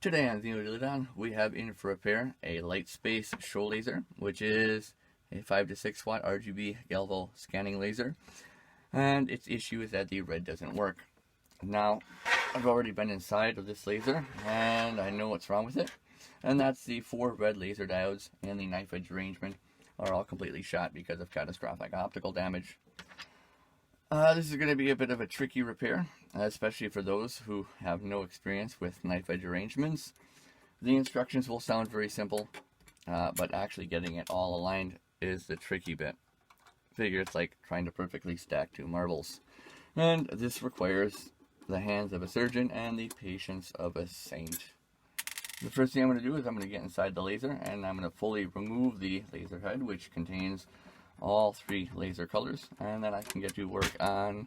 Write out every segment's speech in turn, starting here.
Today on Diode, we have in for repair a Lightspace show laser, which is a 5 to 6 watt RGB galvo scanning laser, and its issue is that the red doesn't work. Now, I've already been inside of this laser, and I know what's wrong with it, and that's the 4 red laser diodes and the knife edge arrangement are all completely shot because of catastrophic optical damage. This is going to be a bit of a tricky repair, especially for those who have no experience with knife edge arrangements. The instructions will sound very simple, but actually getting it all aligned is the tricky bit. Figure it's like trying to perfectly stack 2 marbles. And this requires the hands of a surgeon and the patience of a saint. The first thing I'm going to do is I'm going to get inside the laser and I'm going to fully remove the laser head, which contains all 3 laser colors, and then I can get to work on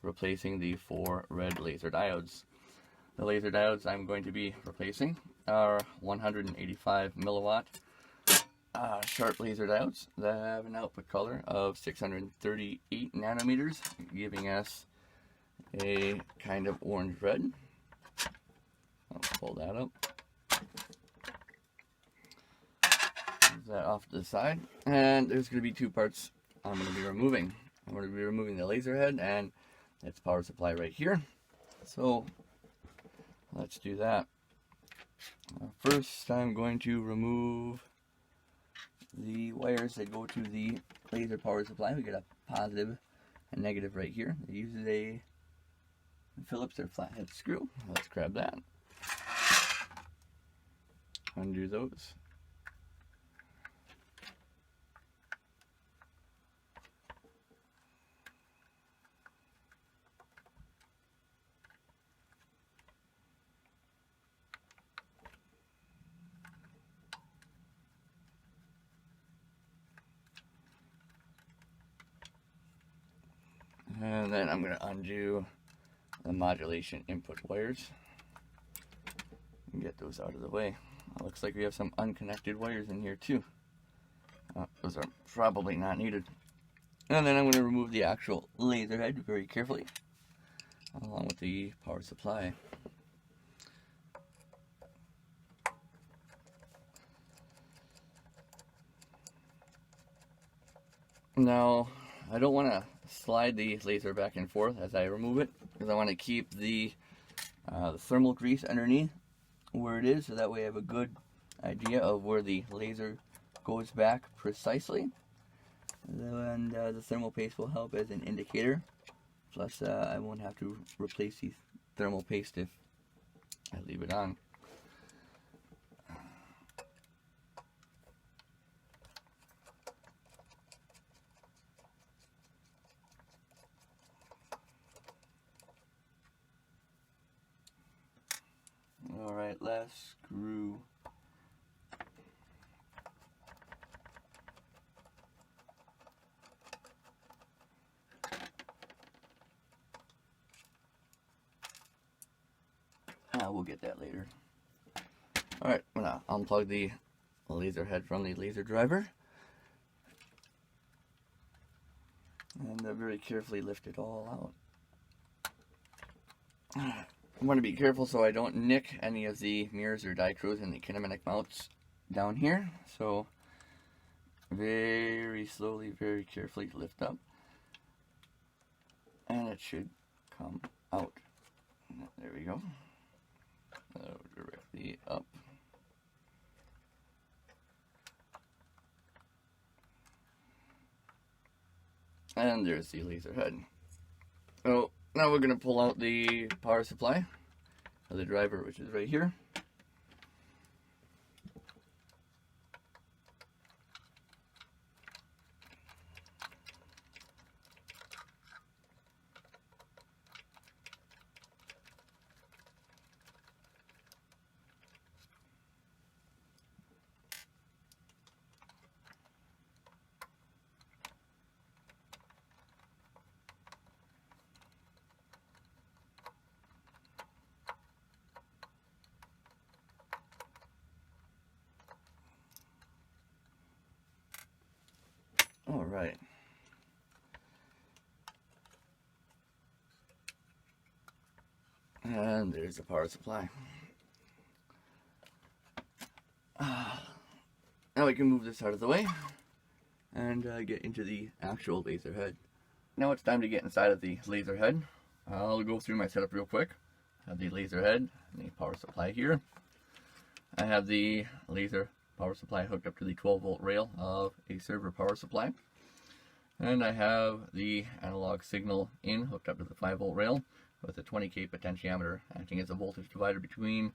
replacing the 4 red laser diodes. The laser diodes I'm going to be replacing are 185 milliwatt sharp laser diodes that have an output color of 638 nanometers, giving us a kind of orange red. I'll pull that up. That off to the side, and there's going to be 2 parts I'm going to be removing. I'm going to be removing the laser head and its power supply right here. So let's do that. First, I'm going to remove the wires that go to the laser power supply. We get a positive and negative right here. It uses a Phillips or flathead screw. Let's grab that. Undo those. And then I'm going to undo the modulation input wires and get those out of the way. It looks like we have some unconnected wires in here too. Those are probably not needed. And then I'm going to remove the actual laser head very carefully, along with the power supply. Now, I don't want to slide the laser back and forth as I remove it, because I want to keep the thermal grease underneath where it is, so that way I have a good idea of where the laser goes back precisely. And the thermal paste will help as an indicator. Plus, I won't have to replace the thermal paste if I leave it on. Alright, last screw. We'll get that later. Alright, I'm going to unplug the laser head from the laser driver. And very carefully lift it all out. I want to be careful so I don't nick any of the mirrors or dichros in the kinematic mounts down here. So very slowly, very carefully lift up. And it should come out. There we go. Directly up. And there's the laser head. Oh, now we're going to pull out the power supply of the driver, which is right here. All right. And there's the power supply. Now we can move this out of the way and get into the actual laser head. Now it's time to get inside of the laser head. I'll go through my setup real quick. I have the laser head and the power supply here. I have the laser power supply hooked up to the 12-volt rail of a server power supply. And I have the analog signal in hooked up to the 5-volt rail with a 20K potentiometer acting as a voltage divider between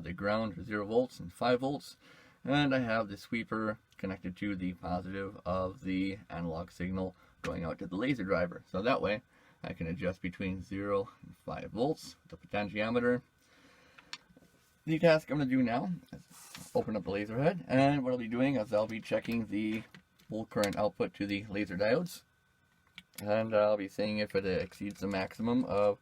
the ground 0 volts and 5 volts. And I have the sweeper connected to the positive of the analog signal going out to the laser driver. So that way I can adjust between 0 and 5 volts with the potentiometer. The task I'm going to do now is open up the laser head, and what I'll be doing is I'll be checking the volt current output to the laser diodes, and I'll be seeing if it exceeds the maximum of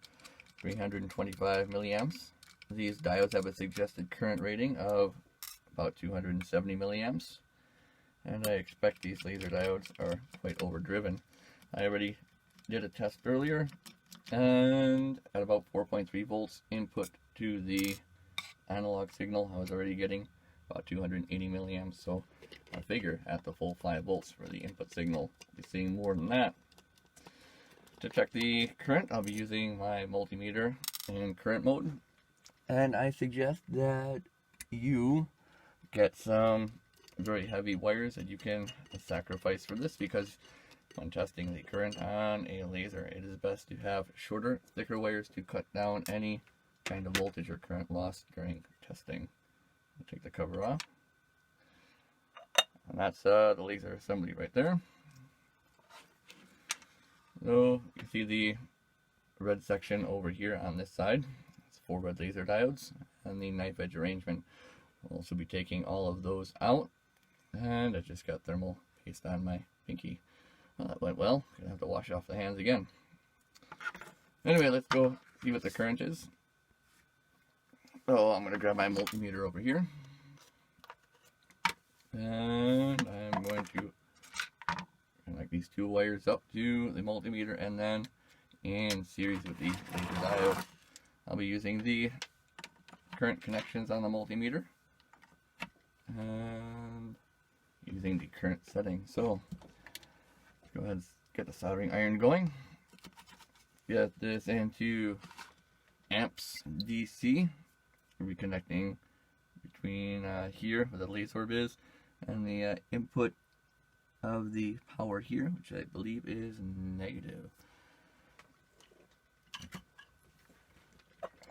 325 milliamps. These diodes have a suggested current rating of about 270 milliamps, and I expect these laser diodes are quite overdriven. I already did a test earlier, and at about 4.3 volts input to the analog signal, I was already getting about 280 milliamps, so I figure at the full 5 volts for the input signal, I'll be seeing more than that. To check the current, I'll be using my multimeter in current mode, and I suggest that you get some very heavy wires that you can sacrifice for this, because when testing the current on a laser, it is best to have shorter, thicker wires to cut down any kind of voltage or current loss during testing. I'll take the cover off, and that's the laser assembly right there. So you can see the red section over here on this side. It's 4 red laser diodes, and the knife edge arrangement. We'll also be taking all of those out, and I just got thermal paste on my pinky. Well, that went well. Gonna have to wash off the hands again. Anyway, let's go see what the current is. So I'm going to grab my multimeter over here, and I'm going to connect these 2 wires up to the multimeter, and then in series with the laser diode, I'll be using the current connections on the multimeter and using the current setting. So let's go ahead and get the soldering iron going. Get this into amps DC. Reconnecting between here where the laser orb is and the input of the power here, which I believe is negative.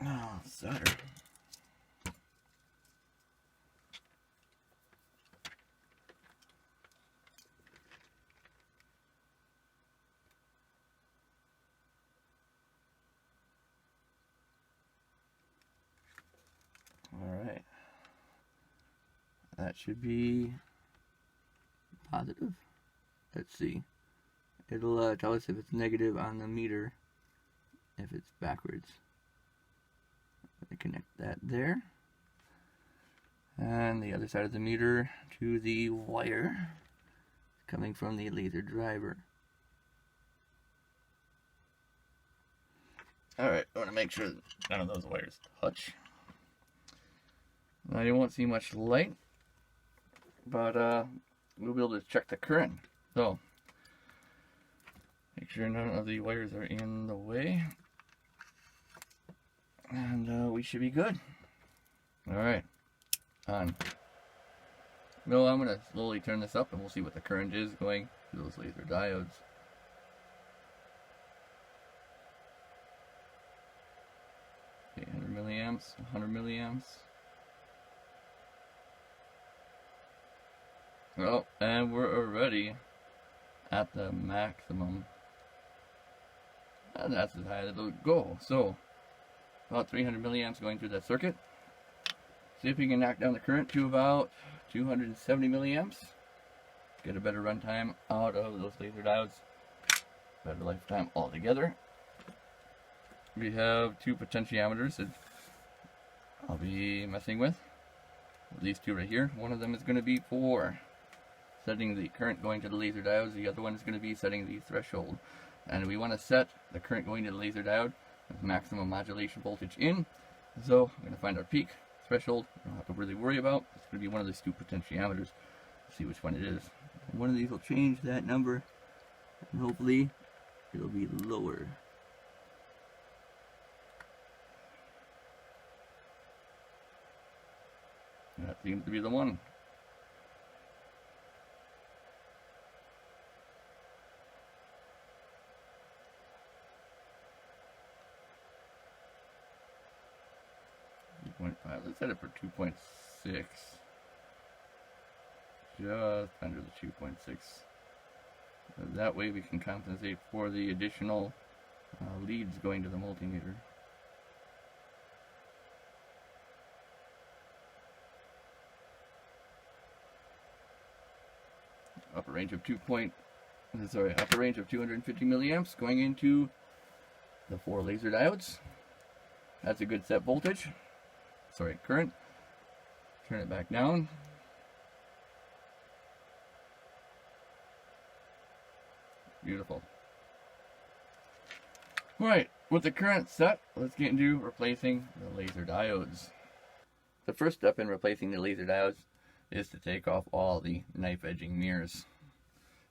Oh, solder. Alright, that should be positive. Let's see. It'll tell us if it's negative on the meter, if it's backwards. I'm going to connect that there. And the other side of the meter to the wire coming from the laser driver. Alright, I want to make sure none of those wires touch. Now you won't see much light, but we'll be able to check the current. So make sure none of the wires are in the way, and we should be good. Alright, on. No, I'm going to slowly turn this up and we'll see what the current is going to those laser diodes. Okay, 100 milliamps, 100 milliamps. Well, and we're already at the maximum. And that's as high as it'll go. So, about 300 milliamps going through that circuit. See if we can knock down the current to about 270 milliamps. Get a better runtime out of those laser diodes. Better lifetime altogether. We have 2 potentiometers that I'll be messing with. These 2 right here. One of them is going to be for setting the current going to the laser diodes. The other one is going to be setting the threshold. And we want to set the current going to the laser diode with maximum modulation voltage in. So I'm going to find our peak, threshold. You don't have to really worry about. It's going to be one of these two potentiometers. Let's see which one it is. One of these will change that number, and hopefully it'll be lower. That seems to be the one. Let's set it for 2.6. Just under the 2.6. That way we can compensate for the additional leads going to the multimeter. Upper range of upper range of 250 milliamps going into the 4 laser diodes. That's a good set voltage. Current. Turn it back down. Beautiful. Alright, with the current set, let's get into replacing the laser diodes. The first step in replacing the laser diodes is to take off all the knife edging mirrors.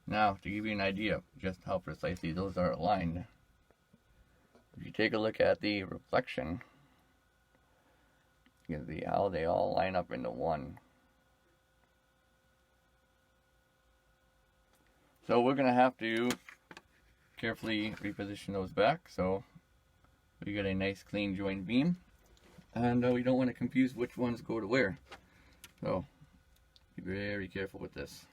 Now, to give you an idea of just how precisely those are aligned, if you take a look at the reflection, you can see how they all line up into one. So we're going to have to carefully reposition those back so we get a nice clean joined beam, and we don't want to confuse which ones go to where. So be very careful with this.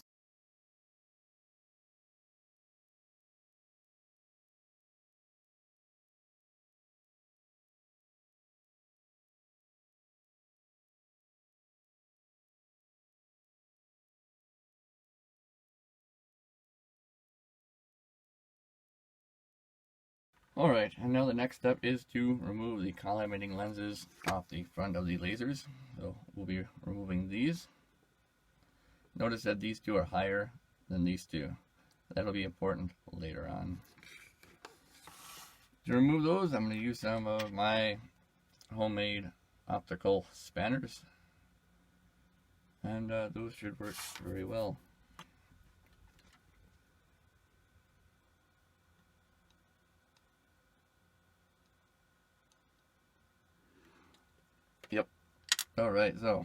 Alright, and now the next step is to remove the collimating lenses off the front of the lasers. So we'll be removing these. Notice that these two are higher than these two. That'll be important later on. To remove those, I'm going to use some of my homemade optical spanners. And those should work very well. Yep. Alright, so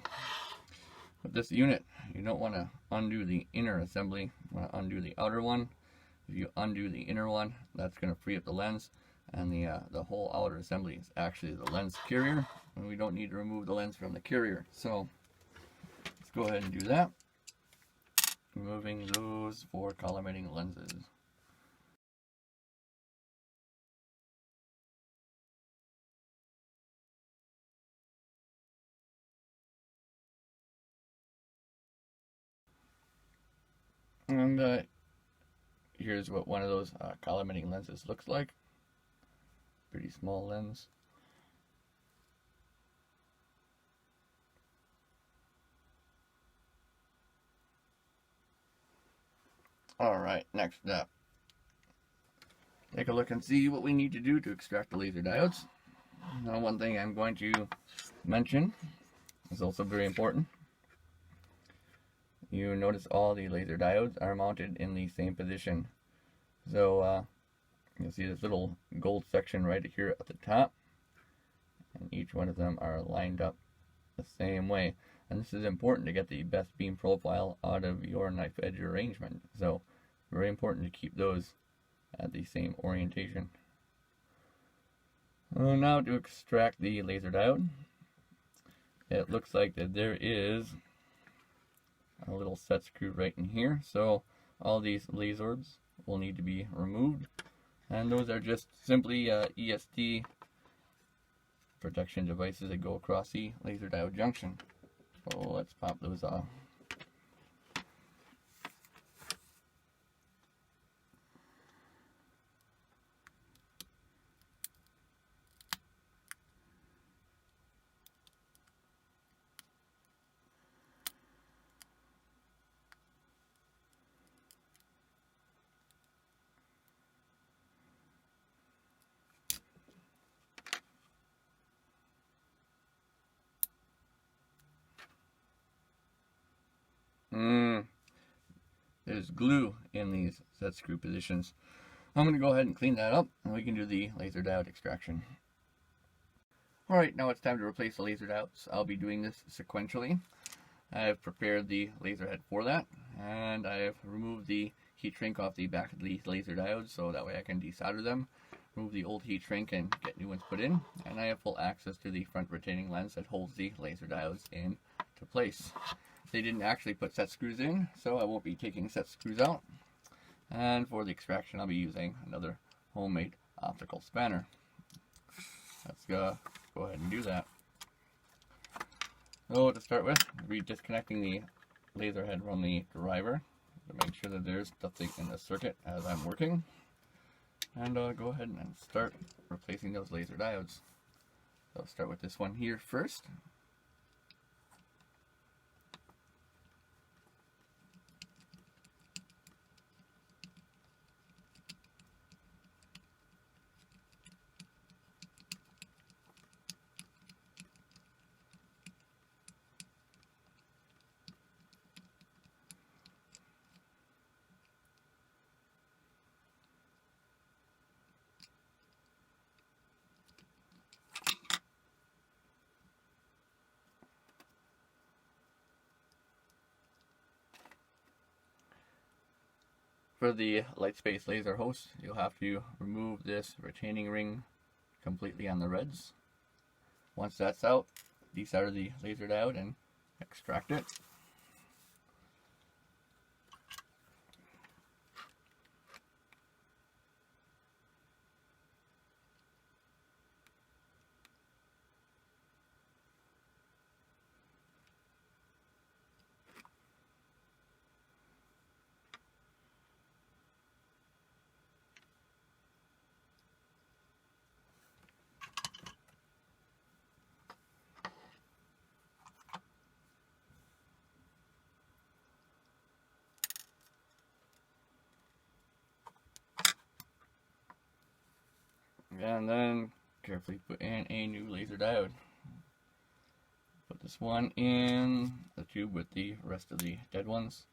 with this unit, you don't want to undo the inner assembly. You want to undo the outer one. If you undo the inner one, that's going to free up the lens, and the whole outer assembly is actually the lens carrier, and we don't need to remove the lens from the carrier. So let's go ahead and do that. Removing those 4 collimating lenses. And here's what one of those collimating lenses looks like. Pretty small lens. Alright, next up. Take a look and see what we need to do to extract the laser diodes. Now, one thing I'm going to mention is also very important. You notice all the laser diodes are mounted in the same position. So you'll see this little gold section right here at the top, and each one of them are lined up the same way. And this is important to get the best beam profile out of your knife edge arrangement. So very important to keep those at the same orientation. Now to extract the laser diode, it looks like that there is a little set screw right in here. So all these lasers will need to be removed, and those are just simply ESD protection devices that go across the laser diode junction. So let's pop those off. There's glue in these set screw positions. I'm going to go ahead and clean that up, and we can do the laser diode extraction. Alright, now it's time to replace the laser diodes. I'll be doing this sequentially. I've prepared the laser head for that, and I have removed the heat shrink off the back of the laser diodes so that way I can desolder them, remove the old heat shrink and get new ones put in, and I have full access to the front retaining lens that holds the laser diodes into place. They didn't actually put set screws in, so I won't be taking set screws out. And for the extraction, I'll be using another homemade optical spanner. Let's go ahead and do that. So to start with, I'll be disconnecting the laser head from the driver to make sure that there's nothing in the circuit as I'm working. And I'll go ahead and start replacing those laser diodes. So I'll start with this one here first. For the Lightspace laser host, you'll have to remove this retaining ring completely on the reds. Once that's out, desolder the laser diode and extract it. And then carefully put in a new laser diode. Put this one in the tube with the rest of the dead ones.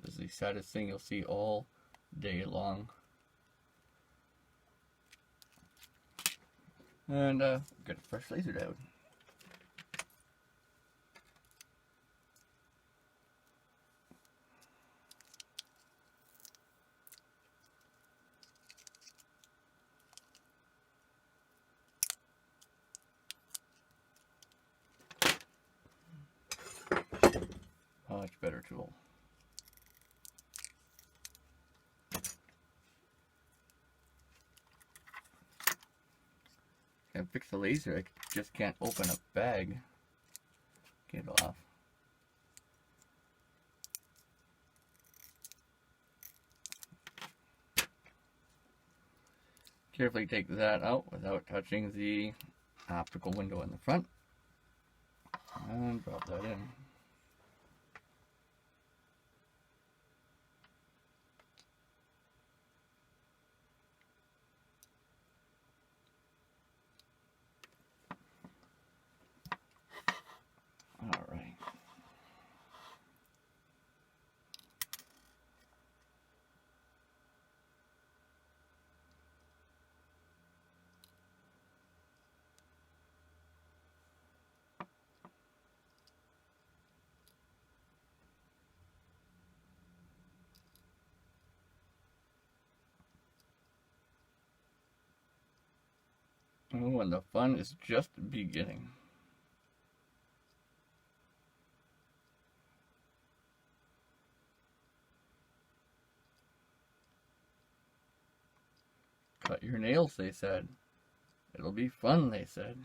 This is the saddest thing you'll see all day long. And get a fresh laser diode. Much better tool. Can't fix the laser, I just can't open a bag. Get it off. Carefully take that out without touching the optical window in the front. And drop that in. Alright. Oh, and the fun is just beginning. Cut your nails, they said. It'll be fun, they said.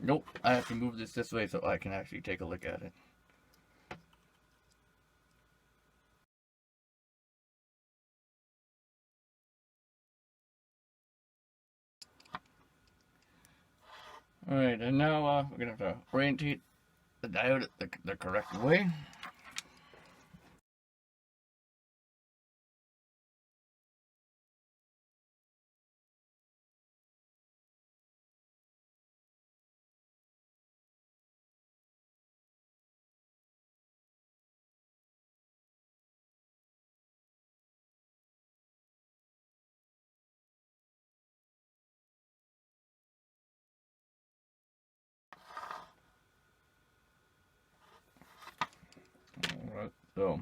Nope, I have to move this way so I can actually take a look at it. Alright, and now we're going to have to orientate the diode the correct way. Alright, so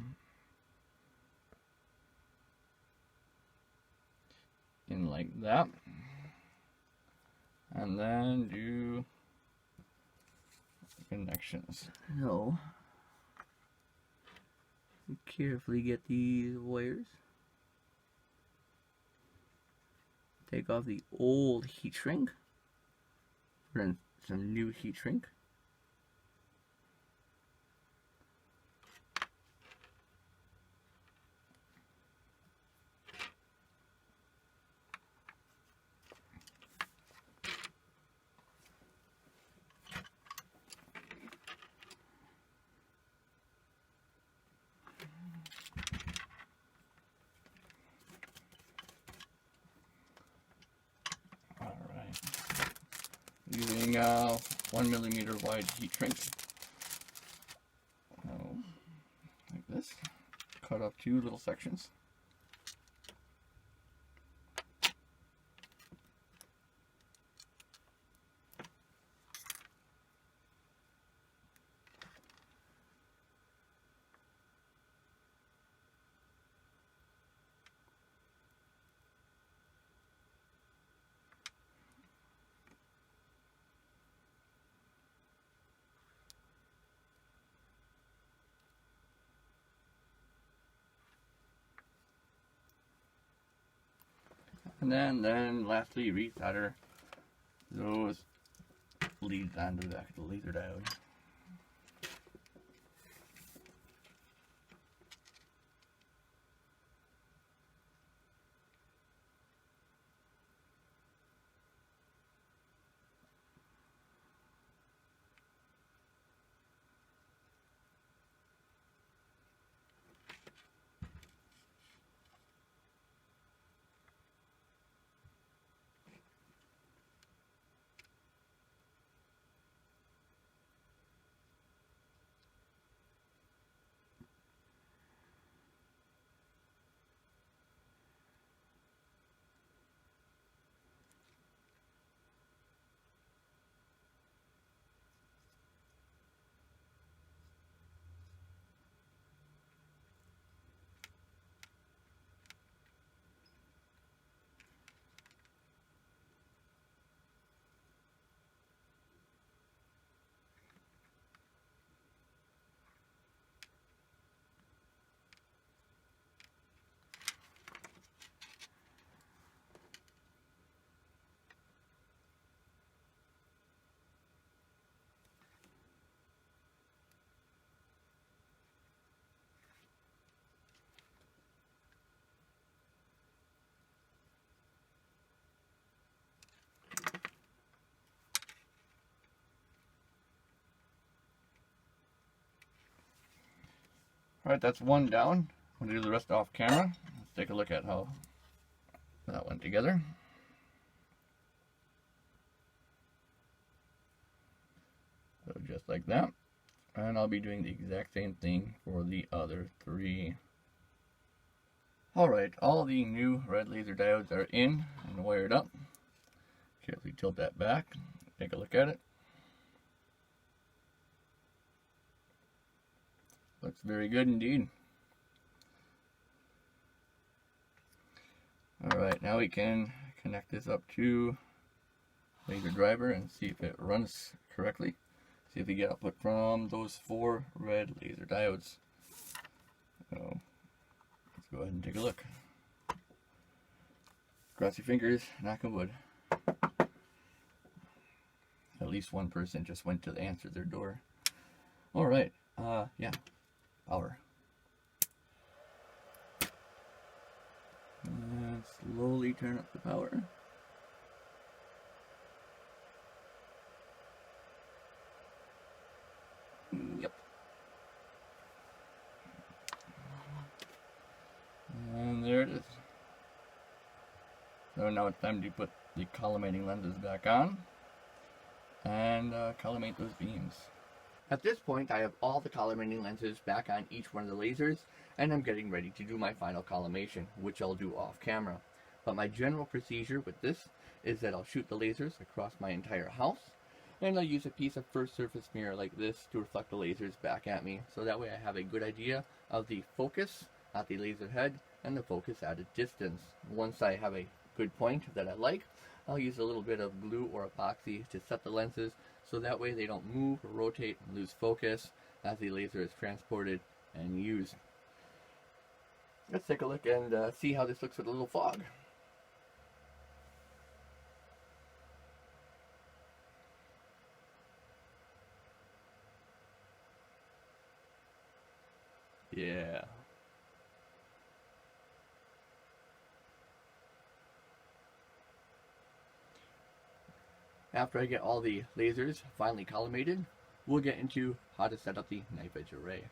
in like that, and then do connections. So carefully get these wires, take off the old heat shrink, put in some new heat shrink. Using 1 millimeter wide heat shrink. Like this. Cut off 2 little sections. And then lastly, resolder those leads onto the back of the laser diode. Alright, that's one down. I'm going to do the rest off camera. Let's take a look at how that went together. So just like that. And I'll be doing the exact same thing for the other 3. Alright, all the new red laser diodes are in and wired up. Carefully tilt that back. Take a look at it. Looks very good indeed. Alright, now we can connect this up to laser driver and see if it runs correctly. See if we get output from those 4 red laser diodes. So let's go ahead and take a look. Cross your fingers, knock on wood. At least least one person just went to answer their door. All right, yeah, power. And slowly turn up the power. Yep. And there it is. So now it's time to put the collimating lenses back on and collimate those beams. At this point, I have all the collimating lenses back on each one of the lasers, and I'm getting ready to do my final collimation, which I'll do off camera. But my general procedure with this is that I'll shoot the lasers across my entire house, and I'll use a piece of first surface mirror like this to reflect the lasers back at me, so that way I have a good idea of the focus at the laser head and the focus at a distance. Once I have a good point that I like, I'll use a little bit of glue or epoxy to set the lenses so that way they don't move or rotate and lose focus as the laser is transported and used. Let's take a look and see how this looks with a little fog. Yeah. After I get all the lasers finally collimated, we'll get into how to set up the knife edge array.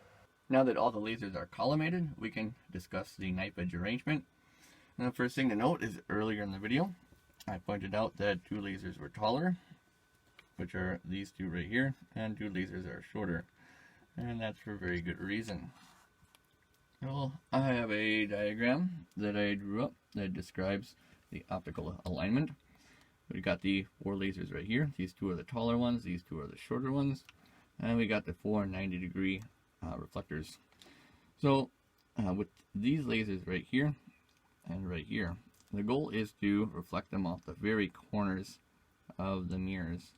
Now that all the lasers are collimated, we can discuss the knife edge arrangement. And the first thing to note is earlier in the video, I pointed out that two lasers were taller, which are these two right here, and two lasers are shorter. And that's for a very good reason. Well, I have a diagram that I drew up that describes the optical alignment. We got the four lasers right here. These two are the taller ones, these two are the shorter ones, and we got the four 90-degree reflectors. So with these lasers right here and right here, the goal is to reflect them off the very corners of the mirrors.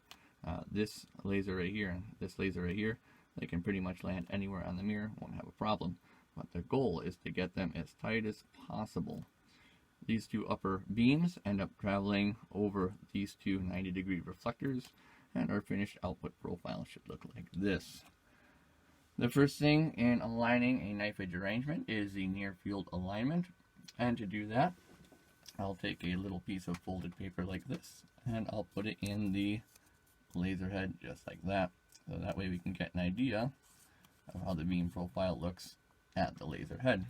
This laser right here and this laser right here, they can pretty much land anywhere on the mirror, won't have a problem. But the goal is to get them as tight as possible. These two upper beams end up traveling over these two 90-degree reflectors, and our finished output profile should look like this. The first thing in aligning a knife edge arrangement is the near field alignment, and to do that, I'll take a little piece of folded paper like this, and I'll put it in the laser head just like that, so that way we can get an idea of how the beam profile looks at the laser head.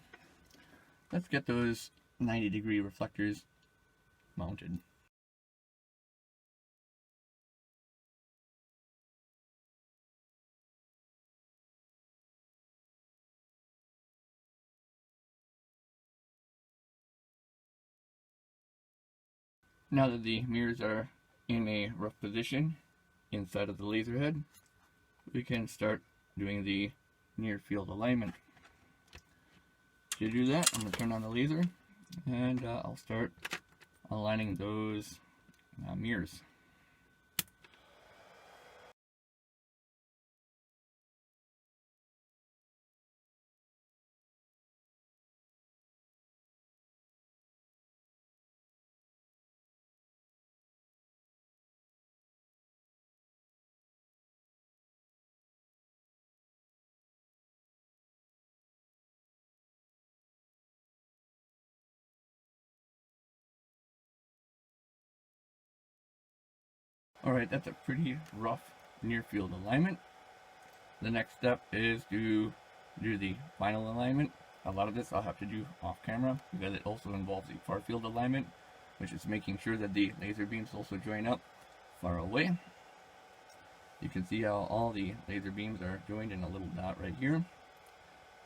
Let's get those 90-degree reflectors mounted. Now that the mirrors are in a rough position inside of the laser head, we can start doing the near field alignment. To do that, I'm going to turn on the laser and I'll start aligning those mirrors. Alright, that's a pretty rough near field alignment. The next step is to do the final alignment. A lot of this I'll have to do off camera because it also involves the far field alignment, which is making sure that the laser beams also join up far away. You can see how all the laser beams are joined in a little dot right here.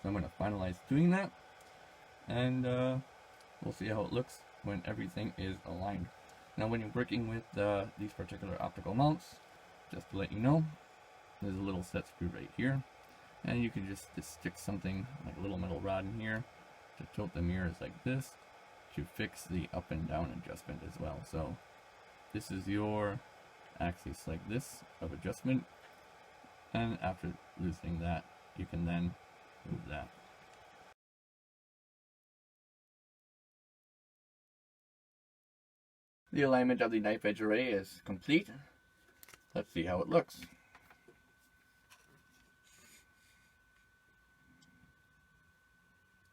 So I'm going to finalize doing that, and we'll see how it looks when everything is aligned. Now when you're working with these particular optical mounts, just to let you know, there's a little set screw right here, and you can just stick something like a little metal rod in here to tilt the mirrors like this to fix the up and down adjustment as well. So this is your axis like this of adjustment, and after loosening that, you can then move that. The alignment of the knife edge array is complete. Let's see how it looks.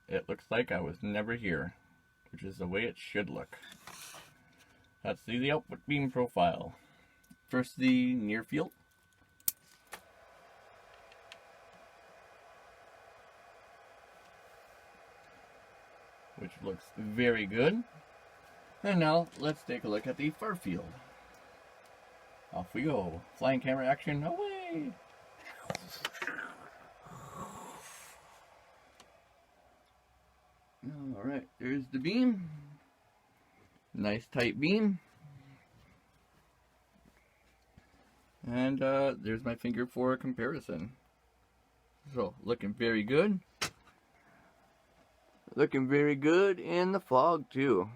It looks like I was never here, which is the way it should look. Let's see the output beam profile. First, the near field. Which looks very good. And now, let's take a look at the far field. Off we go. Flying camera action, away! Alright, there's the beam. Nice tight beam. And there's my finger for a comparison. So, looking very good. Looking very good in the fog too.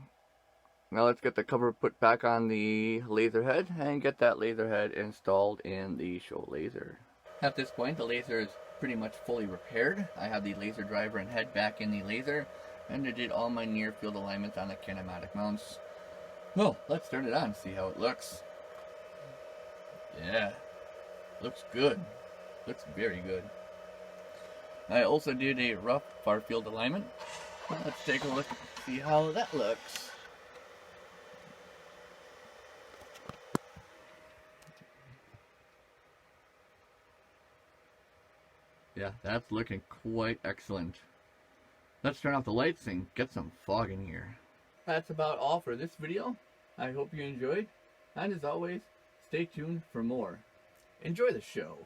Now let's get the cover put back on the laser head and get that laser head installed in the show laser. At this point, the laser is pretty much fully repaired. I have the laser driver and head back in the laser, and I did all my near field alignments on the kinematic mounts. Well, let's turn it on, see how it looks. Yeah, looks good. Looks very good. I also did a rough far field alignment. Let's take a look and see how that looks. Yeah, that's looking quite excellent. Let's turn off the lights and get some fog in here. That's about all for this video. I hope you enjoyed. And as always, stay tuned for more. Enjoy the show.